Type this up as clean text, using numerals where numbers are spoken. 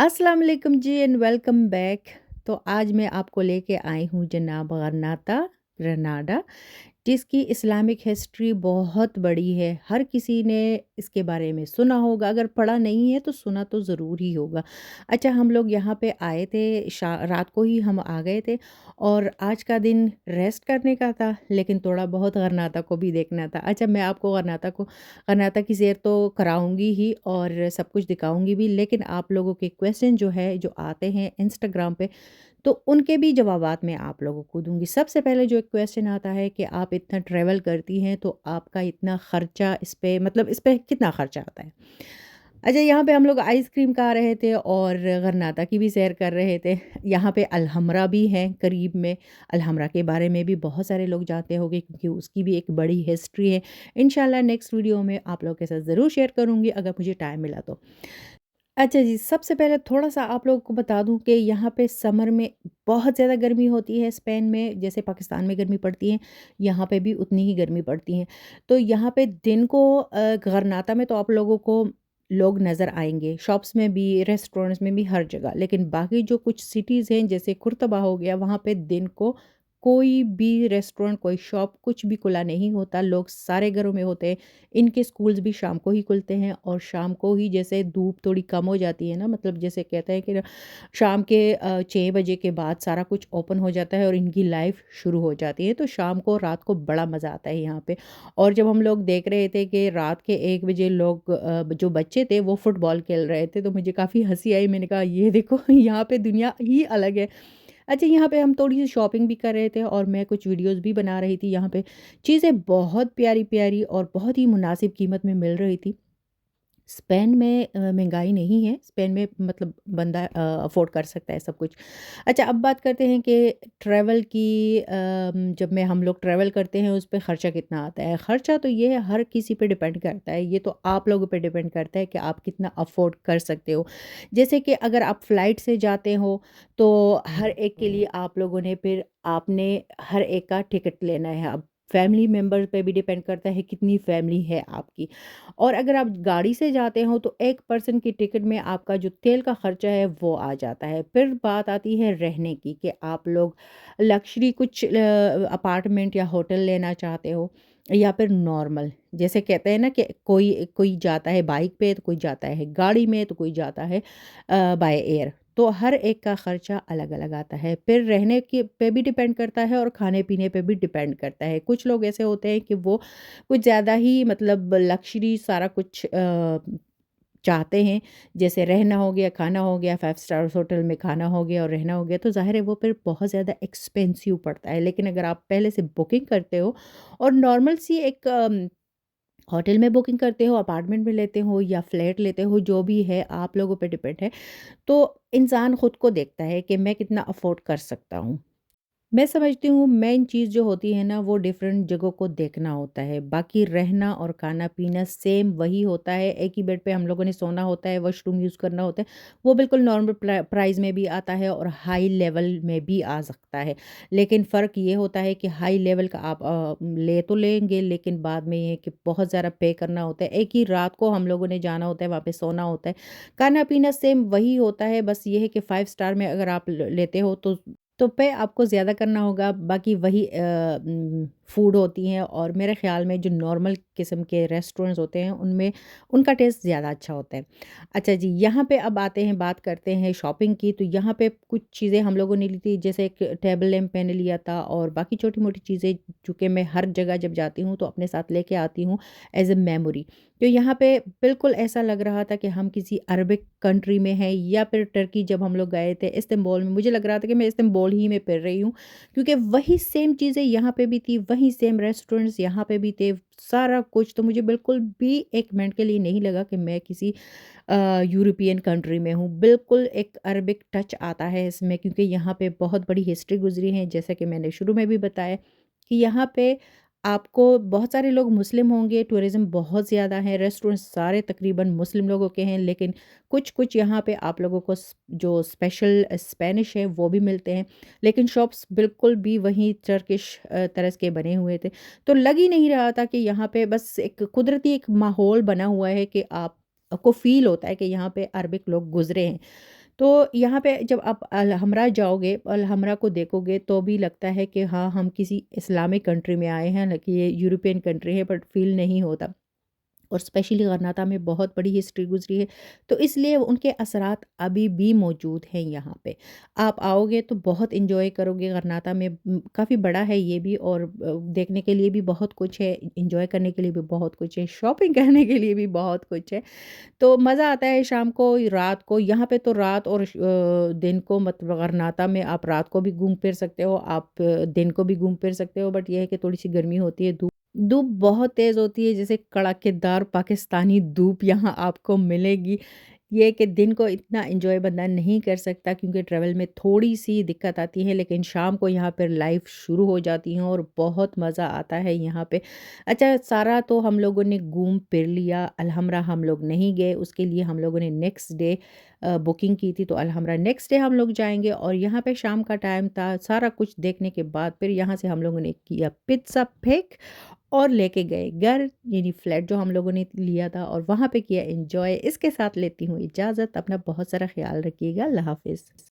अस्सलाम वालेकुम जी and welcome back. तो आज मैं आपको लेके आई हूँ जनाब गरनाता, ग्रनाडा, जिसकी इस्लामिक हिस्ट्री बहुत बड़ी है। हर किसी ने इसके बारे में सुना होगा, अगर पढ़ा नहीं है तो सुना तो ज़रूर ही होगा। अच्छा, हम लोग यहाँ पे आए थे, रात को ही हम आ गए थे और आज का दिन रेस्ट करने का था, लेकिन थोड़ा बहुत गरनाता को भी देखना था। अच्छा, मैं आपको गरनाता की सैर तो कराऊंगी ही और सब कुछ दिखाऊंगी भी, लेकिन आप लोगों के क्वेश्चन जो है जो आते हैं इंस्टाग्राम पे, तो उनके भी जवाबात मैं आप लोगों को दूँगी। सबसे पहले जो एक क्वेश्चन आता है कि आप इतना ट्रैवल करती हैं तो आपका इतना खर्चा इस पे, मतलब इस पे कितना खर्चा आता है? अच्छा, यहाँ पे हम लोग आइसक्रीम खा रहे थे और गरनाता की भी सैर कर रहे थे। यहाँ पे अलहम्रा भी है करीब में। अलहम्रा के बारे में भी बहुत सारे लोग जानते होंगे क्योंकि उसकी भी एक बड़ी हिस्ट्री है। इंशाल्लाह नेक्स्ट वीडियो में आप लोगों के साथ ज़रूर शेयर करूँगी अगर मुझे टाइम मिला तो। अच्छा जी, सबसे पहले थोड़ा-सा आप लोगों को बता दूँ कि यहाँ पे समर में बहुत ज़्यादा गर्मी होती है स्पेन में, जैसे पाकिस्तान में गर्मी पड़ती है, यहाँ पे भी उतनी ही गर्मी पड़ती है। तो यहाँ पे दिन को गरनाता में तो आप लोगों को लोग नज़र आएँगे, शॉप्स में भी, रेस्टोरेंट्स में भी, हर जगह। लेकिन बाकी जो कुछ सिटीज़ हैं, जैसे कुर्तबा हो गया, वहाँ पे दिन को कोई भी रेस्टोरेंट, कोई शॉप, कुछ भी खुला नहीं होता, लोग सारे घरों में होते हैं। इनके स्कूल्स भी शाम को ही खुलते हैं और शाम को ही, जैसे धूप थोड़ी कम हो जाती है ना, मतलब जैसे कहते हैं कि शाम के 6 बजे के बाद सारा कुछ ओपन हो जाता है और इनकी लाइफ शुरू हो जाती है। तो शाम को, रात को बड़ा मज़ा आता है यहाँ पे। और जब हम लोग देख रहे थे कि रात के 1 बजे लोग, जो बच्चे थे वो फुटबॉल खेल रहे थे, तो मुझे काफ़ी हँसी आई। मैंने कहा ये देखो यहाँ पे दुनिया ही अलग है। अच्छा, यहाँ पे हम थोड़ी-सी शॉपिंग भी कर रहे थे और मैं कुछ वीडियोज़ भी बना रही थी। यहाँ पे चीज़ें बहुत प्यारी-प्यारी और बहुत ही मुनासिब कीमत में मिल रही थी। स्पेन में महँगाई नहीं है, स्पेन में मतलब बंदा अफ़ोर्ड कर सकता है सब कुछ। अच्छा, अब बात करते हैं कि ट्रैवल की, जब मैं हम लोग ट्रैवल करते हैं उस पे ख़र्चा कितना आता है। ख़र्चा तो ये है, हर किसी पे डिपेंड करता है, ये तो आप लोगों पे डिपेंड करता है कि आप कितना अफ़ोर्ड कर सकते हो। जैसे कि अगर आप फ़्लाइट से जाते हो, तो हर एक के लिए आप लोगों ने फिर आपने हर एक का टिकट लेना है। अब फैमिली मेंबर पे भी डिपेंड करता है कितनी फैमिली है आपकी। और अगर आप गाड़ी से जाते हो तो एक पर्सन की टिकट में आपका जो तेल का खर्चा है वो आ जाता है। फिर बात आती है रहने की, कि आप लोग लग्ज़री कुछ अपार्टमेंट या होटल लेना चाहते हो या फिर नॉर्मल, जैसे कहते हैं ना कि कोई कोई जाता है बाइक पे, तो कोई जाता है गाड़ी में, तो कोई जाता है बाय एयर। तो हर एक का खर्चा अलग-अलग आता है। फिर रहने के पे भी डिपेंड करता है और खाने-पीने पे भी डिपेंड करता है। कुछ लोग ऐसे होते हैं कि वो कुछ ज़्यादा ही, मतलब लग्ज़री सारा कुछ चाहते हैं। जैसे रहना हो गया, खाना हो गया, 5 स्टार्स होटल में खाना हो गया और रहना हो गया, तो ज़ाहिर है वो फिर बहुत ज़्यादा एक्सपेंसिव पड़ता है। लेकिन अगर आप पहले से बुकिंग करते हो और नॉर्मल सी एक होटल में बुकिंग करते हो, अपार्टमेंट में लेते हो या फ्लैट लेते हो, जो भी है आप लोगों पे डिपेंड है। तो इंसान खुद को देखता है कि मैं कितना अफ़ोर्ड कर सकता हूँ। मैं समझती हूँ मेन चीज़ जो होती है ना, वो डिफरेंट जगहों को देखना होता है। बाकी रहना और खाना-पीना सेम वही होता है। एक ही बेड पे हम लोगों ने सोना होता है, वॉशरूम यूज़ करना होता है। वो बिल्कुल नॉर्मल प्राइस में भी आता है और हाई लेवल में भी आ सकता है। लेकिन फ़र्क ये होता है कि हाई लेवल का आप ले तो लेंगे, लेकिन बाद में ये है कि बहुत ज़्यादा पे करना होता है। एक ही रात को हम लोगों ने जाना होता है, वहाँ पे सोना होता है। खाना-पीना सेम वही होता है, बस ये है कि 5 स्टार में अगर आप लेते हो तो पे आपको ज़्यादा करना होगा, बाकी वही फूड होती हैं और मेरे ख़्याल में जो नॉर्मल किस्म के रेस्टोरेंट्स होते हैं, उनमें उनका टेस्ट ज़्यादा अच्छा होता है। अच्छा जी, यहाँ पे अब आते हैं, बात करते हैं शॉपिंग की, तो यहाँ पे कुछ चीज़ें हम लोगों ने ली थी, जैसे एक टेबल लैंप मैंने लिया था और बाकी छोटी-मोटी चीज़ें, चूँकि मैं हर जगह जब जाती हूँ, तो अपने साथ लेके आती हूँ एज़ अ मेमोरी। तो यहाँ पे बिल्कुल ऐसा लग रहा था कि हम किसी अरबिक कंट्री में हैं, या फिर टर्की जब हम लोग गए थे इस्तांबुल में, मुझे लग रहा था कि मैं इस्तांबुल ही में फिर रही हूँ, क्योंकि वही सेम चीज़ें यहाँ पे भी थी, वही सेम रेस्टोरेंट्स यहाँ पे भी थे, सारा कुछ। तो मुझे बिल्कुल भी एक मिनट के लिए नहीं लगा कि मैं किसी यूरोपियन कंट्री में हूँ। बिल्कुल एक अरबिक टच आता है इसमें, क्योंकि यहाँ पे बहुत बड़ी हिस्ट्री गुज़री है, जैसा कि मैंने शुरू में भी बताया कि यहाँ पे आपको बहुत सारे लोग मुस्लिम होंगे, टूरिज़्म बहुत ज़्यादा है, रेस्टोरेंट सारे तकरीबन मुस्लिम लोगों के हैं, लेकिन कुछ-कुछ यहाँ पे आप लोगों को जो स्पेशल स्पेनिश है वो भी मिलते हैं, लेकिन शॉप्स बिल्कुल भी वही टर्किश तरह के बने हुए थे। तो लग ही नहीं रहा था कि यहाँ पे बस एक कुदरती एक माहौल बना हुआ है कि आपको फ़ील होता है कि यहाँ पे अरबिक लोग गुज़रे हैं। तो यहाँ पे जब आप अल-हमरा जाओगे, अल-हमरा को देखोगे तो भी लगता है कि हाँ, हम किसी इस्लामिक कंट्री में आए हैं, ना कि ये यूरोपियन कंट्री है, बट फ़ील नहीं होता। और स्पेशली गरनाता में बहुत बड़ी हिस्ट्री गुज़री है, तो इसलिए उनके असरात अभी भी मौजूद हैं यहाँ पे। आप आओगे तो बहुत एन्जॉय करोगे गरनाता में, काफ़ी बड़ा है ये भी, और देखने के लिए भी बहुत कुछ है, एन्जॉय करने के लिए भी बहुत कुछ है, शॉपिंग करने के लिए भी बहुत कुछ है। तो मज़ा आता है शाम को, रात को, यहाँ पे तो रात और दिन को, मतलब गरनाता में आप रात को भी घूम फिर सकते हो, आप दिन को भी घूम फिर सकते हो, बट ये है कि थोड़ी-सी गर्मी होती है, धूप धूप बहुत तेज़ होती है, जैसे कड़ाकेदार पाकिस्तानी धूप यहाँ आपको मिलेगी। ये है कि दिन को इतना एन्जॉय बंदा नहीं कर सकता क्योंकि ट्रैवल में थोड़ी-सी दिक्कत आती है, लेकिन शाम को यहाँ पर लाइफ़ शुरू हो जाती है और बहुत मज़ा आता है यहाँ पे। अच्छा, सारा तो हम लोगों ने घूम फिर लिया, अलहम्रा हम लोग नहीं गए, उसके लिए हम लोगों ने नेक्स्ट डे बुकिंग की थी, तो अलहम्रा नेक्स्ट डे हम लोग जाएँगे, और यहाँ पे शाम का टाइम था, सारा कुछ देखने के बाद फिर यहाँ से हम लोगों ने किया पिज़्ज़ा पिक और लेके गए घर, यानी फ्लैट जो हम लोगों ने लिया था, और वहाँ पे किया एन्जॉय। इसके साथ लेती हूँ इजाज़त, अपना बहुत सारा ख़्याल रखिएगा, अल्लाह हाफ़िज़।